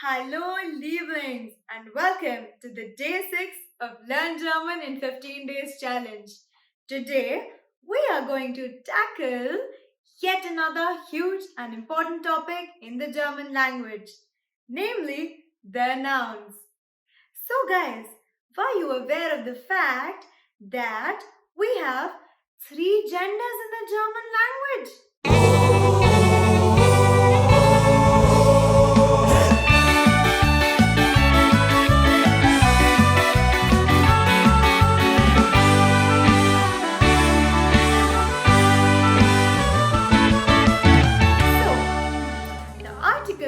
Hallo Liebings and welcome to the day 6 of Learn German in 15 Days challenge. Today we are going to tackle yet another huge and important topic in the German language, namely the nouns. So guys, were you aware of the fact that we have 3 genders in the German language?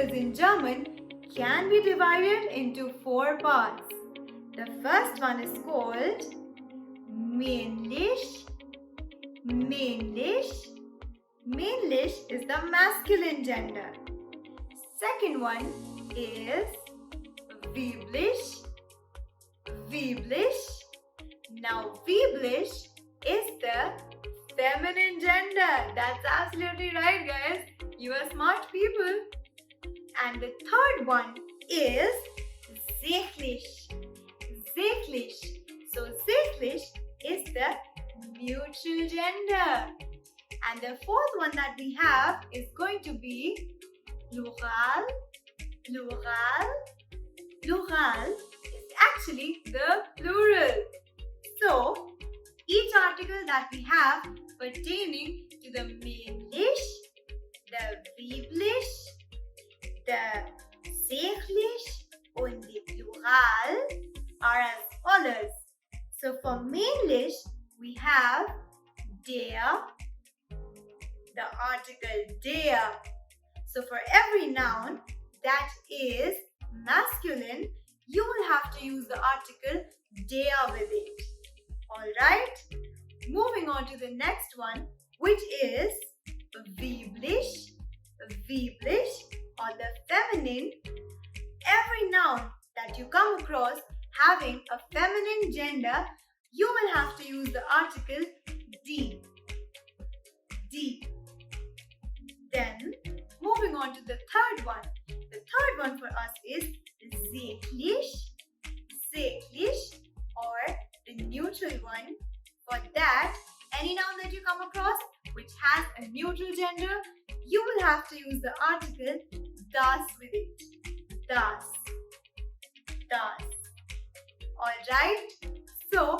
In German can be divided into 4 parts. The first one is called männlich. Männlich is the masculine gender. Second one is weiblich. Now weiblich is the feminine gender. That's absolutely right, guys. You are smart people. And the third one is sächlich. So sächlich is the neutral gender. And the fourth one that we have is going to be plural. Plural is actually the plural. So each article that we have pertaining to the männlich, the weiblich, the sächlich and the plural are as follows. So for männlich, we have der, the article der. So for every noun that is masculine, you will have to use the article der with it. Alright? Moving on to the next one, which is weiblich. Or the feminine. Every noun that you come across having a feminine gender, you will have to use the article die. Then moving on to the third one. The third one for us is sächlich or the neutral one. For that, any noun that you come across which has a neutral gender, you will have to use the article das with it. Das. Alright? So,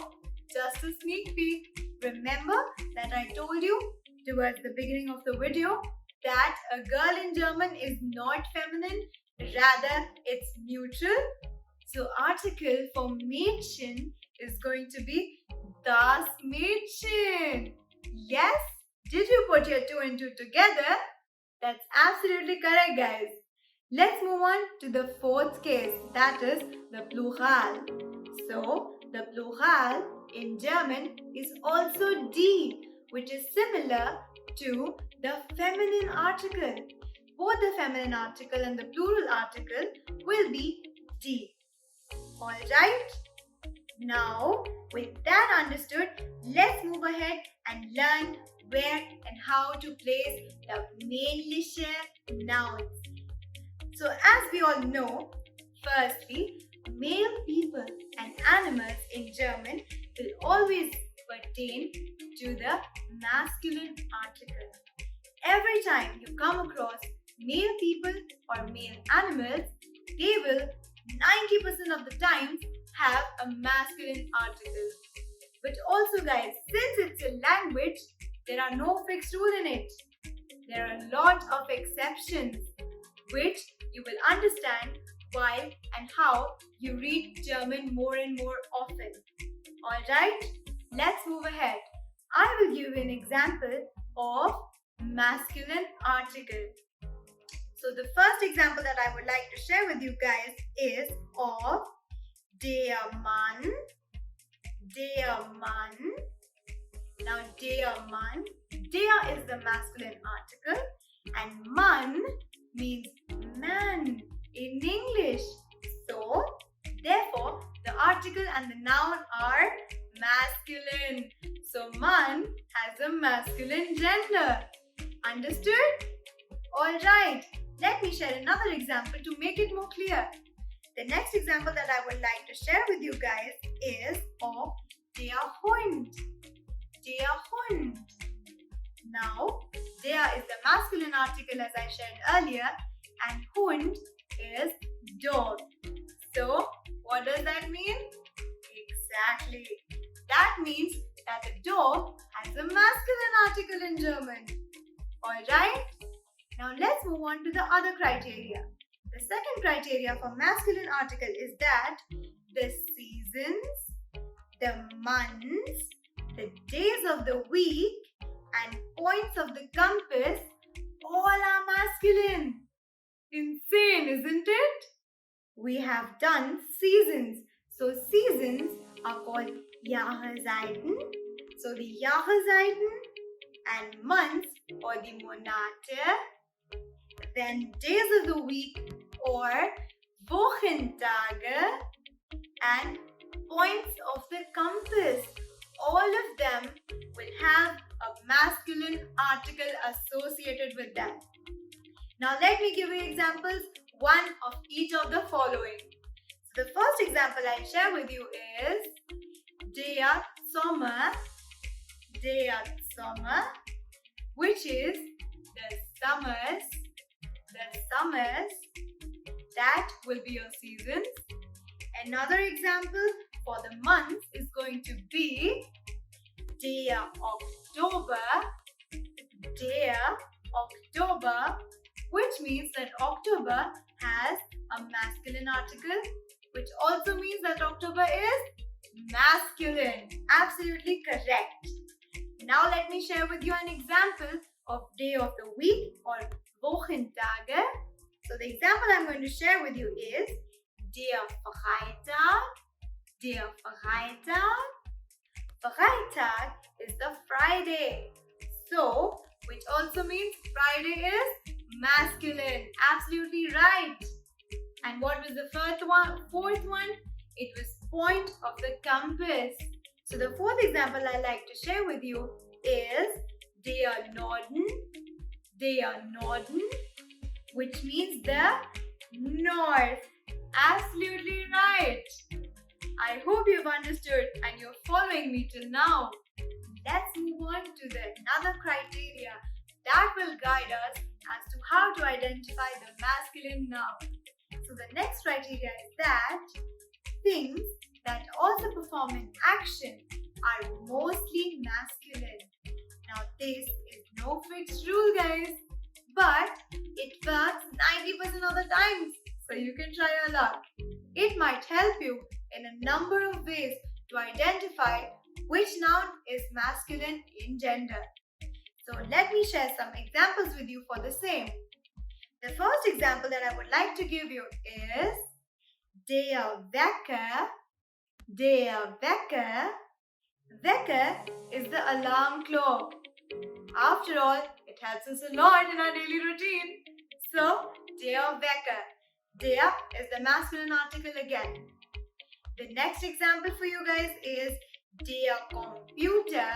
just a sneak peek. Remember that I told you towards the beginning of the video that a girl in German is not feminine, rather it's neutral. So, article for Mädchen is going to be das Mädchen. Yes? Did you put your 2 and 2 together? That's absolutely correct, guys. Let's move on to the fourth case, that is the plural. So, the plural in German is also die, which is similar to the feminine article. Both the feminine article and the plural article will be die. Alright? Now, with that understood, let's move ahead and learn where and how to place the männliche nouns. So as we all know, firstly, male people and animals in German will always pertain to the masculine article. Every time you come across male people or male animals, they will 90% of the time have a masculine article. But also guys, since it's a language, there are no fixed rule in it. There are a lot of exceptions which you will understand while and how you read German more and more often. Alright, let's move ahead. I will give you an example of masculine article. So the first example that I would like to share with you guys is of der Mann. Now der Mann, der is the masculine article and Mann means man in English. So therefore the article and the noun are masculine. So Mann has a masculine gender. Understood? Alright, let me share another example to make it more clear. The next example that I would like to share with you guys is of der Hund. Der Hund. Now, der is the masculine article as I shared earlier, and Hund is dog. So, what does that mean? Exactly. That means that the dog has a masculine article in German. Alright? Now let's move on to the other criteria. The second criteria for masculine article is that the seasons, the months, the days of the week, and points of the compass all are masculine. Insane, isn't it? We have done seasons. So seasons are called Jahreszeiten. So the Jahreszeiten, and months or the Monate. Then days of the week or Wochentage, and points of the compass. All of them will have a masculine article associated with them. Now let me give you examples, one of each of the following. So the first example I share with you is der Sommer, which is the summers. That will be your seasons. Another example for the months is going to be der Oktober, which means that October has a masculine article, which also means that October is masculine. Absolutely correct. Now let me share with you an example of day of the week or Wochentage. So the example I'm going to share with you is der Freitag. Freitag is the Friday. So, which also means Friday is masculine. Absolutely right. And what was the fourth one? It was point of the compass. So the fourth example I like to share with you is der Norden, which means the north. Absolutely right. I hope you've understood and you're following me till now. Let's move on to another criteria that will guide us as to how to identify the masculine noun. So the next criteria is that things that also perform an action are mostly masculine. Now this is no fixed rule, guys, but it works 90% of the times, so you can try your luck. It might help you in a number of ways to identify which noun is masculine in gender. So let me share some examples with you for the same. The first example that I would like to give you is der Wecker. Wecker is the alarm clock. After all, it helps us a lot in our daily routine. So, der Wecker. Der is the masculine article again. The next example for you guys is der Computer.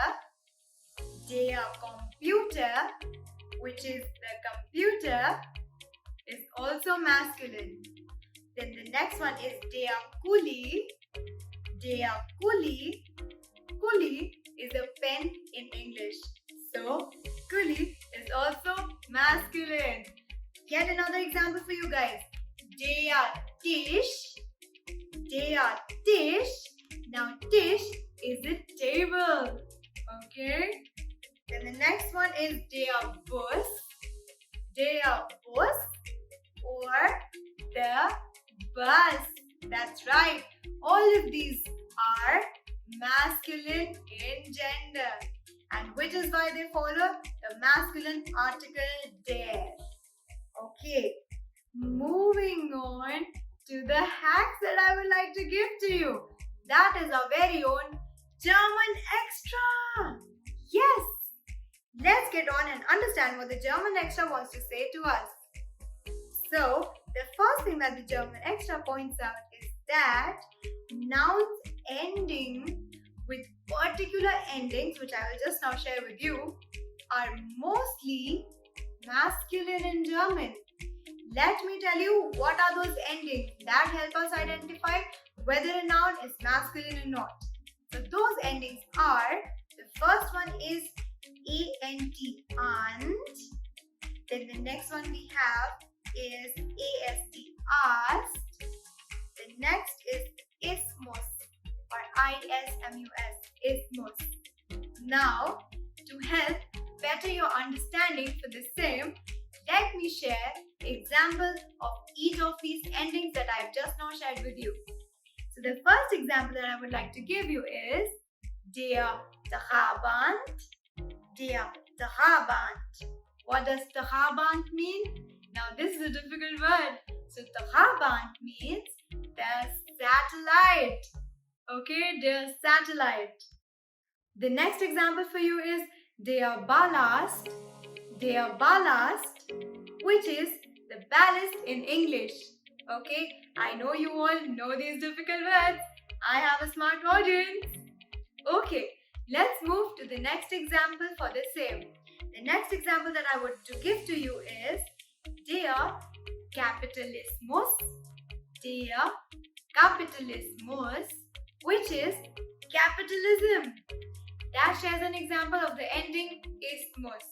Der Computer, which is the computer, is also masculine. Then the next one is der Kuli. Der Kuli. Kuli is a pen in English. So, Kuli is also masculine. Yet another example for you guys. Der Tisch. Der Tisch. Now, Tisch is a table. Okay? Then the next one is der Bus. Der Bus or the bus. That's right. All of these are masculine in gender. And which is why they follow the masculine article der. Okay. Moving on to the hacks that I would like to give to you. That is our very own German Extra. Yes. Let's get on and understand what the German Extra wants to say to us. So, the first thing that the German Extra points out is that nouns ending with particular endings, which I will just now share with you, are mostly masculine in German. let me tell you what are those endings that help us identify whether a noun is masculine or not. So those endings are, the first one is ant, ant. Then the next one we have is ast, asked. The next is isthmus or ismus, isthmus. Now, to help better your understanding for the same, let me share examples of each of these endings that I've just now shared with you. So the first example that I would like to give you is der Trabant, der Trabant. What does Trabant mean? Now this is a difficult word. So Trabant means the satellite. Okay, der satellite. The next example for you is der Ballast, which is the ballast in English. Okay, I know you all know these difficult words. I have a smart audience. Okay, let's move to the next example for the same. The next example that I want to give to you is der Kapitalismus, which is capitalism. That shares an example of the ending isthmus.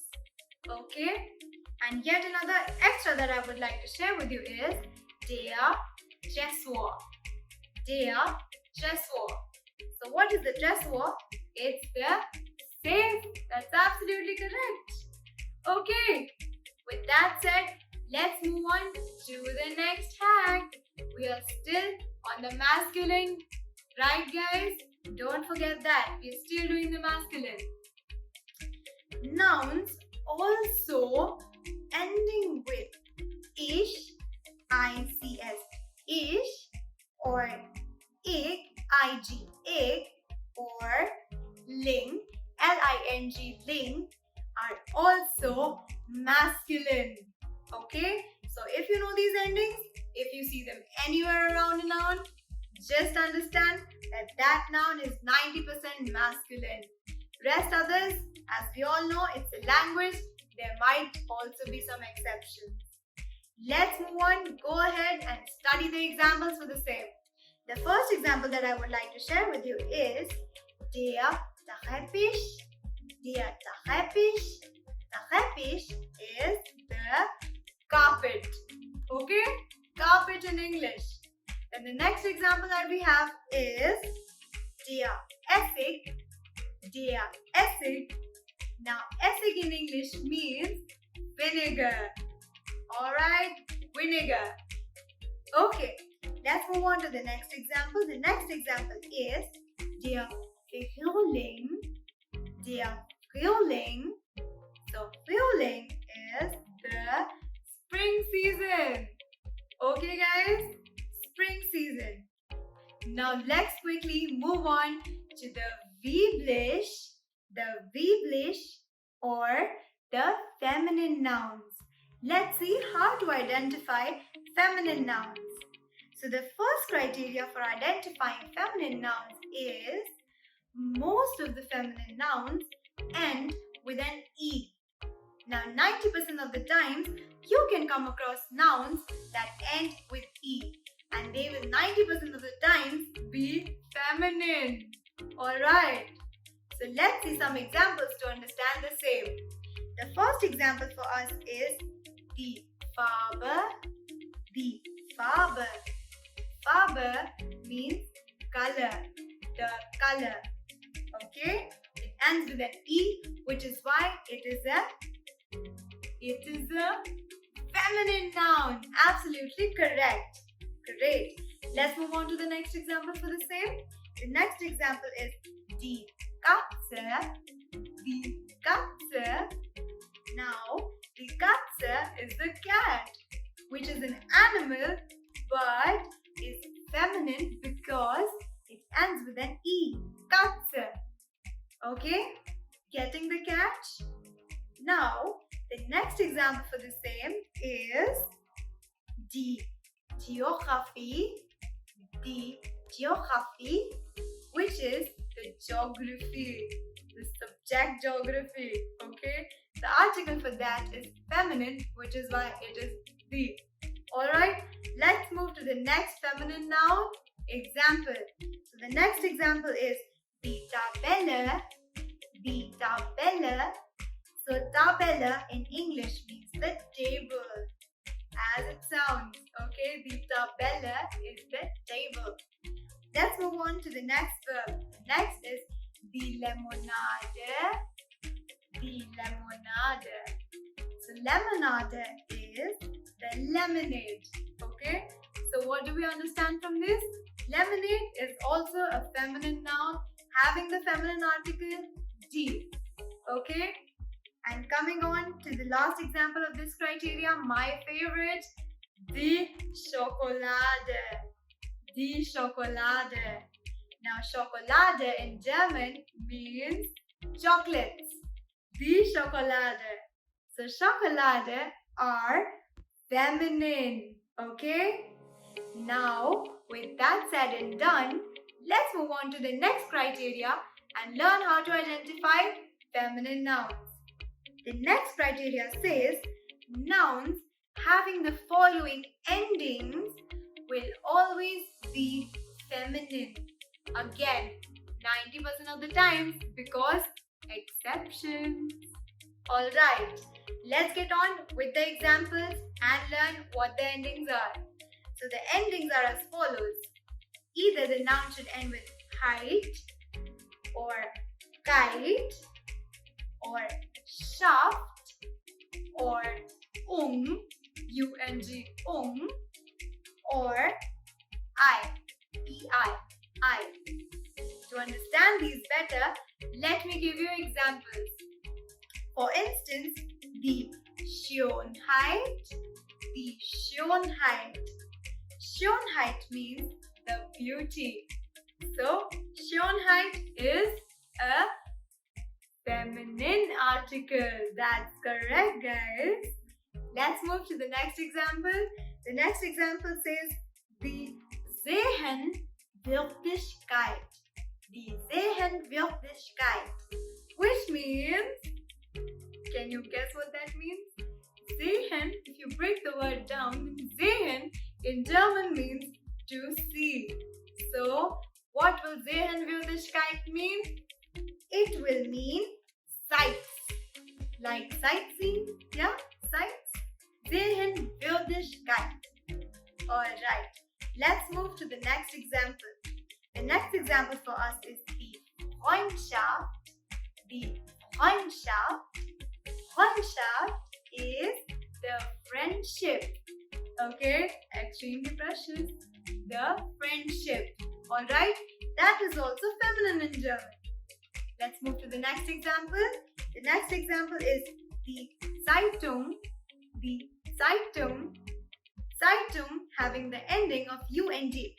Okay? And yet another extra that I would like to share with you is der Tresor. So what is the Tresor? It's the safe. That's absolutely correct. Okay. With that said, let's move on to the next hack. We are still on the masculine. Right, guys? Don't forget that. We're still doing the masculine. Nouns also ending with ish, I-C-S, ish, or ig, I-G, ig, or ling, L-I-N-G, ling, are also masculine. Okay? So if you know these endings, if you see them anywhere around a noun, just understand that that noun is 90% masculine. Rest others, as we all know, it's a language. There might also be some exceptions. Let's move on. Go ahead and study the examples for the same. The first example that I would like to share with you is der Teppich. Der Teppich. Teppich is the carpet. Okay? Carpet in English. Then the next example that we have is der Essig. Der Essig. Now, Essig in English means vinegar. Alright? Vinegar. Okay. Let's move on to the next example. The next example is der Frühling. Der Frühling. So, Frühling is the spring season. Okay, guys? Spring season. Now, let's quickly move on to the weiblich, or the feminine nouns. Let's see how to identify feminine nouns. So the first criteria for identifying feminine nouns is most of the feminine nouns end with an E. Now 90% of the times you can come across nouns that end with E, and they will 90% of the times be feminine. Alright, so let's see some examples to understand the same. The first example for us is die Farbe. Die Farbe. Farbe means color, the color. Okay? It ends with an E, which is why it is a feminine noun. Absolutely correct. Great. Let's move on to the next example for the same. The next example is die Katze. Die Katze. Now, the Katze is the cat, which is an animal but is feminine because it ends with an E. Katze. Okay? Getting the catch? Now, the next example for the same is die Geography. Die Geography, which is the geography, the subject geography. Okay? The article for that is feminine, which is why it is the. Alright, let's move to the next feminine noun example. So the next example is die Tabelle. Die Tabelle. So Tabelle in English means the table, as it sounds. Okay, die Tabelle is the table. Let's move on to the next verb. Next is die Lemonade. Die Lemonade. So lemonade is the lemonade. Okay, so what do we understand from this? Lemonade is also a feminine noun having the feminine article die. Okay, and coming on to the last example of this criteria, my favorite, die Schokolade. Die Schokolade. Now Schokolade in German means chocolates. Die Schokolade. So Schokolade are feminine. Okay? Now, with that said and done, let's move on to the next criteria and learn how to identify feminine nouns. The next criteria says nouns having the following endings will always be feminine. Again, 90% of the times, because exceptions. Alright, let's get on with the examples and learn what the endings are. So the endings are as follows. Either the noun should end with height or kite or shaft or ung, U-N-G, ung, or I, E-I, I. To understand these better, let me give you examples. For instance, die Schönheit, die Schönheit. Schönheit means the beauty. So, Schönheit is a feminine article. That's correct, guys. Let's move to the next example. The next example says die Sehenswürdigkeit. Die Sehenswürdigkeit, which means, can you guess what that means? Sehen, if you break the word down, sehen in German means to see. So, what will Sehenswürdigkeit mean? It will mean sights. Like sightseeing, yeah? Sights. Sehenswürdigkeit. Alright, let's move to the next example. The next example for us is die Freundschaft. Die Freundschaft. Freundschaft is the friendship. Okay, extremely precious. The friendship. Alright, that is also feminine in German. Let's move to the next example. The next example is die Zeitung. The Zeitung. Zeitung having the ending of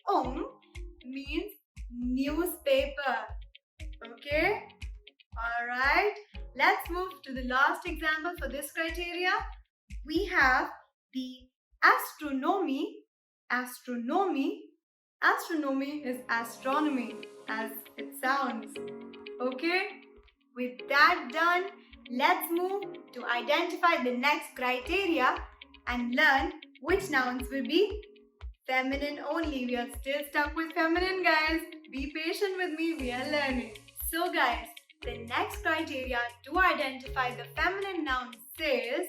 ung means newspaper. Okay? Alright. Let's move to the last example for this criteria. We have the astronomy. Astronomy. Astronomy is astronomy, as it sounds. Okay? With that done, let's move to identify the next criteria and learn which nouns will be feminine only. We are still stuck with feminine, guys. Be patient with me, we are learning. So guys, the next criteria to identify the feminine noun says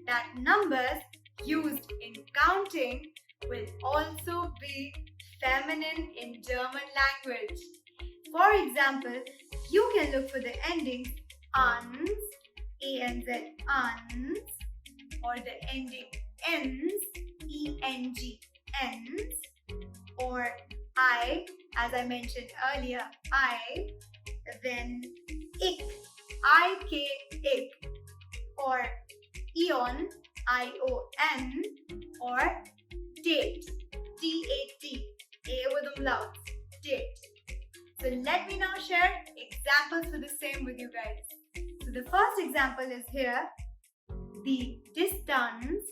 that numbers used in counting will also be feminine in German language. For example, you can look for the endings ans, A-N-Z, ans, or the ending ens, E-N-G, ens, or I, as I mentioned earlier, I, then ik, I-K, ik, or ion, I-O-N, or date, T-A-T, A with umlaut, date. So let me now share examples for the same with you guys. So the first example is here, the distance,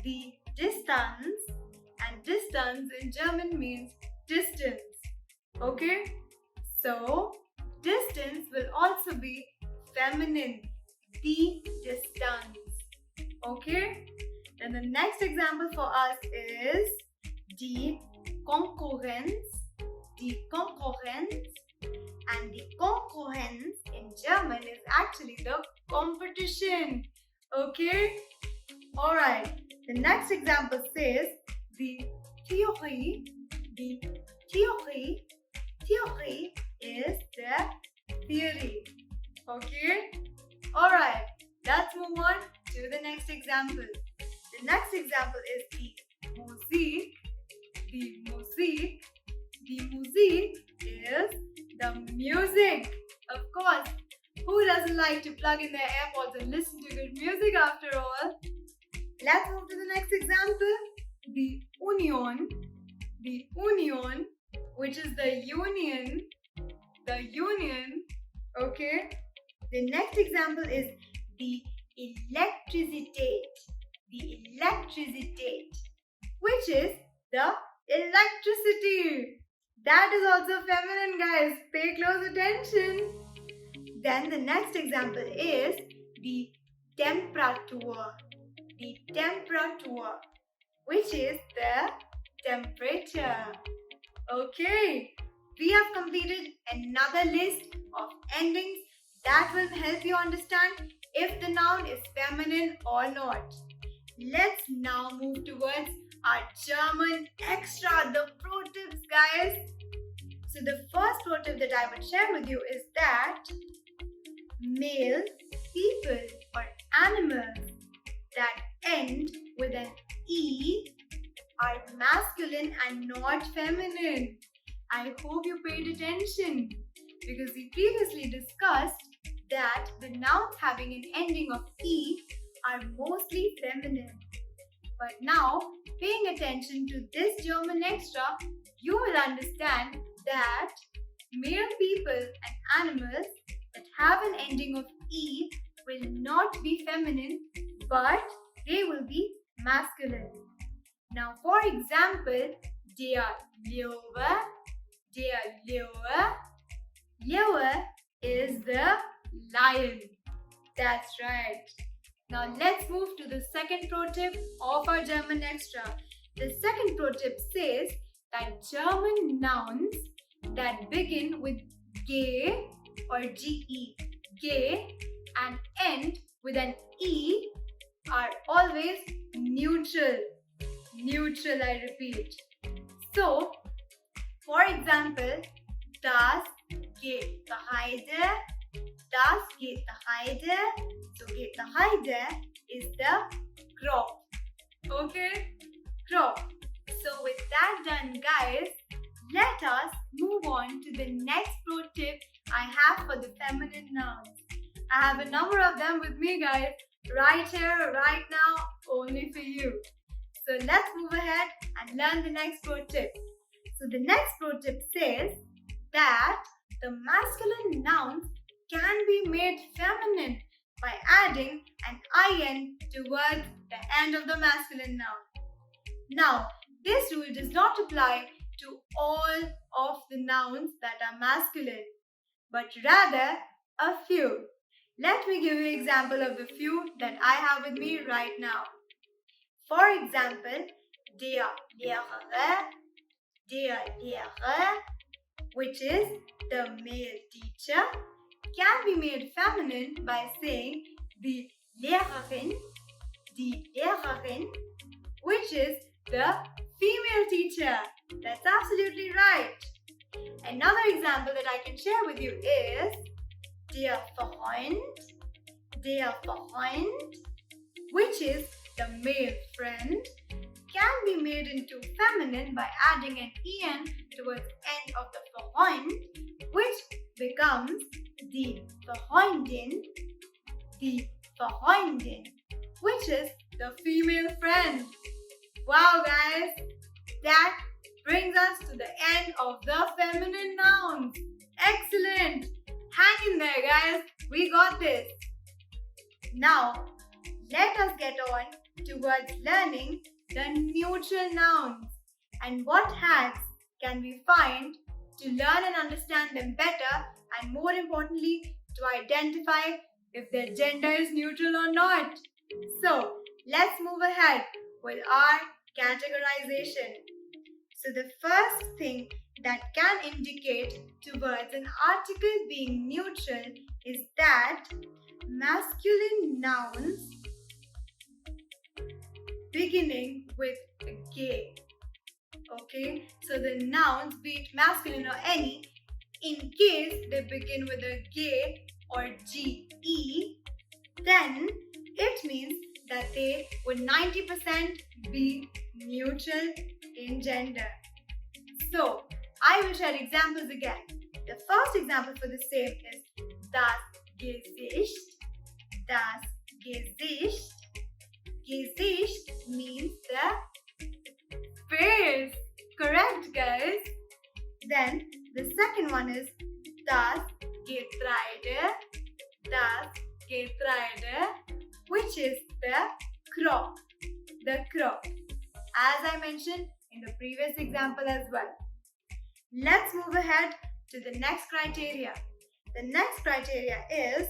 and distance in German means distance. Okay? So distance will also be feminine, the distance. Okay? Then the next example for us is die Konkurrenz. Die Konkurrenz. And the Konkurrenz in German is actually the competition. Okay? Alright. The next example says the Theorie. The Theorie. Theorie is the theory. Okay? Alright. Let's move on to the next example. The next example is the Musik. The Musik. The Musik is the music. Of course, who doesn't like to plug in their AirPods and listen to good music after all? Let's move to the next example. The Union. The Union, which is the union. The union. Okay. The next example is the Elektrizität. The Elektrizität, which is the electricity. That is also feminine, guys. Pay close attention. Then the next example is the Temperatur. The Temperatur, which is the temperature. Okay. We have completed another list of endings that will help you understand if the noun is feminine or not. Let's now move towards our German extra, the pro tips, guys. So the first pro tip that I would share with you is that male people or animals that end with an E are masculine and not feminine. I hope you paid attention because we previously discussed that the nouns having an ending of E are mostly feminine. But now, paying attention to this German extra, you will understand that male people and animals that have an ending of E will not be feminine, but they will be masculine. Now, for example, der Löwe. Der Löwe. Löwe is the lion. That's right. Now let's move to the second pro tip of our German extra. The second pro tip says that German nouns that begin with ge or ge, ge, and end with an e are always neutral. Neutral, I repeat. So, for example, das Getreide. Das Getreide. So Getreide is the crop. Okay? Crop. So with that done, guys, let us move on to the next pro tip I have for the feminine nouns. I have a number of them with me, guys, right here, right now, only for you. So let's move ahead and learn the next pro tip. So the next pro tip says that the masculine nouns can be made feminine by adding an in towards the end of the masculine noun. Now, this rule does not apply to all of the nouns that are masculine, but rather a few. Let me give you an example of the few that I have with me right now. For example, der Lehrer, which is the male teacher, can be made feminine by saying die Lehrerin, which is the female teacher. That's absolutely right. Another example that I can share with you is der Freund, which is the male friend, can be made into feminine by adding an en towards end of the Freund, which becomes die Freundin, which is the female friend. Wow, guys, that brings us to the end of the feminine nouns. Excellent. Hang in there, guys. We got this. Now, let us get on towards learning the neutral nouns and what hacks can we find to learn and understand them better, and more importantly, to identify if their gender is neutral or not. So, let's move ahead with our categorization. So the first thing that can indicate towards an article being neutral is that masculine nouns beginning with a gay. Okay, so the nouns, be it masculine or any, in case they begin with a gay or ge, then it means that they would 90% be neutral in gender. So, I will share examples again. The first example for the same is das Gesicht. Das Gesicht. Gesicht means the face. Correct, guys? Then, the second one is das Getreide. Das Getreide, which is the crop. The crop. As I mentioned in the previous example as well. Let's move ahead to the next criteria. The next criteria is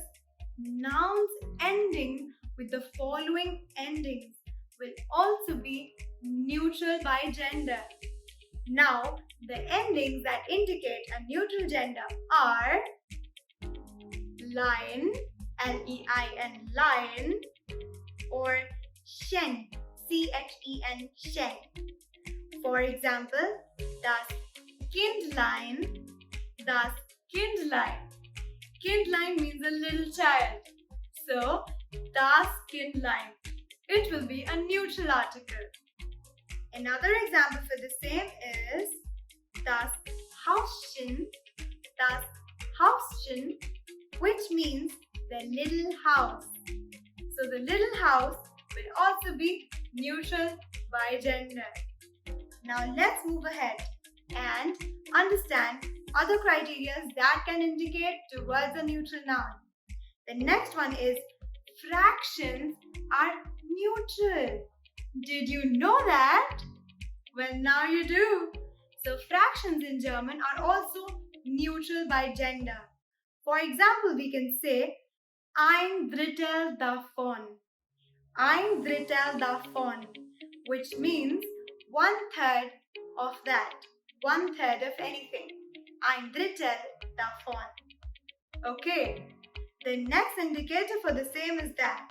nouns ending with the following endings will also be neutral by gender. Now, the endings that indicate a neutral gender are lion, L-E-I-N, lion, or shen, C-H-E-N, shen. For example, das Kindlein, das Kindlein. Kindlein means a little child. So, das Kindlein. It will be a neutral article. Another example for the same is das Hauschen, which means the little house. So the little house will also be neutral by gender. Now let's move ahead and understand other criteria that can indicate towards a neutral noun. The next one is fractions are neutral. Did you know that? Well, now you do. So fractions in German are also neutral by gender. For example, we can say ein Drittel davon. Ein Drittel davon, which means 1/3 of that. 1/3 of anything. Ein Drittel davon. Okay. The next indicator for the same is that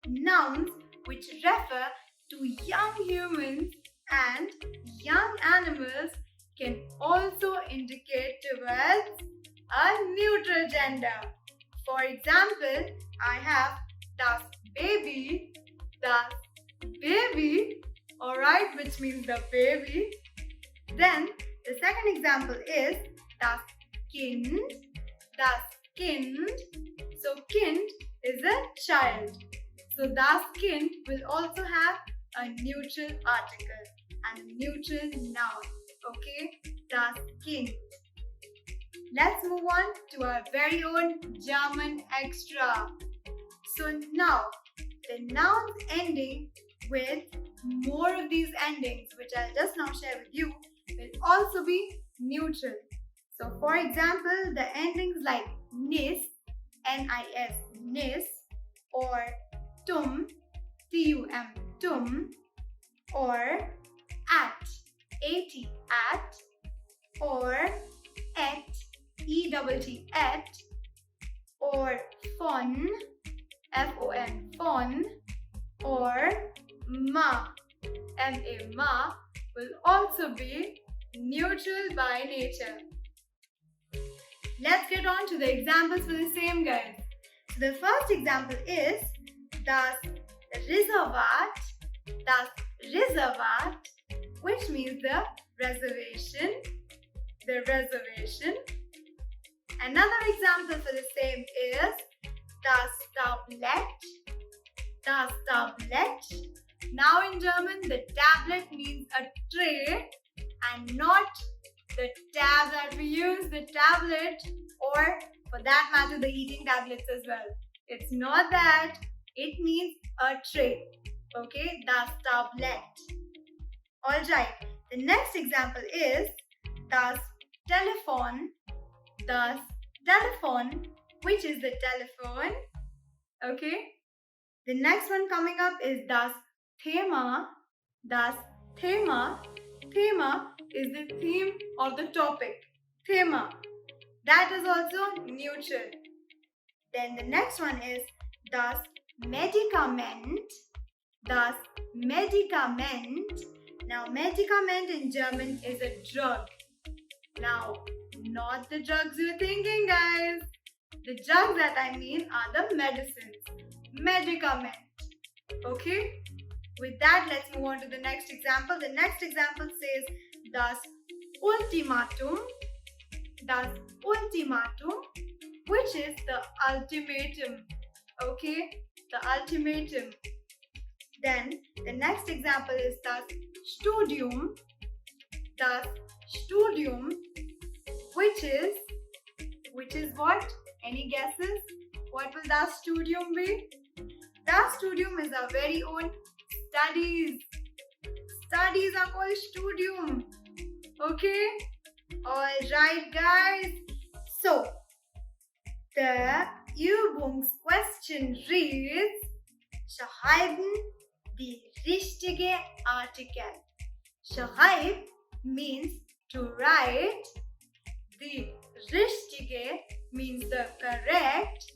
nouns which refer to young humans and young animals can also indicate towards a neutral gender. For example, I have das Baby, alright, which means the baby. Then the second example is das Kind, So Kind is a child. So das Kind will also have a neutral article and a neutral noun. Okay, das Kind. Let's move on to our very own German extra. So now, the nouns ending with more of these endings, which I'll just now share with you, will also be neutral. So for example, the endings like nis, N-I-S, nis, or tum, T-U-M, tum, or at, A-T, at, or et, E-T-T, et, or fon, F-O-N, fon, or ma, M-A, ma, will also be neutral by nature. Let's get on to the examples for the same, guys. So the first example is das Reservat, which means the reservation. Another example for the same is das Tablet. Now in German, the tablet means a tray and not the tab that we use, the tablet, or for that matter, the eating tablets as well. It's not that, it means a tray. Okay, das Tablet. Alright, the next example is das Telefon, which is the telephone. Okay, the next one coming up is das Thema. Das Thema. Thema is the theme of the topic. Thema. That is also neutral. Then the next one is das Medikament. Das Medikament. Now, Medikament in German is a drug. Now, not the drugs you're thinking, guys. The drugs that I mean are the medicines. Medicament. Okay? With that, let's move on to the next example. The next example says das Ultimatum. Das Ultimatum, which is the ultimatum. Okay? The ultimatum. Then the next example is das Studium. Das Studium, which is what? Any guesses? What will das Studium be? Das Studium is our very own studies. Studies are called Studium. Okay? Alright, guys. So, the Übungsquestion reads: Schreiben die richtige Artikel. Schreib means to write. The richtige means the correct.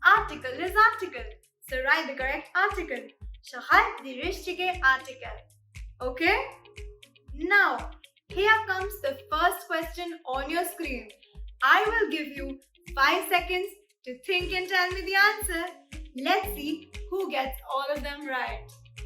Article is article. So write the correct article. Schreib die richtige Artikel. Okay? Now, here comes the first question on your screen. I will give you 5 seconds to think and tell me the answer. Let's see who gets all of them right.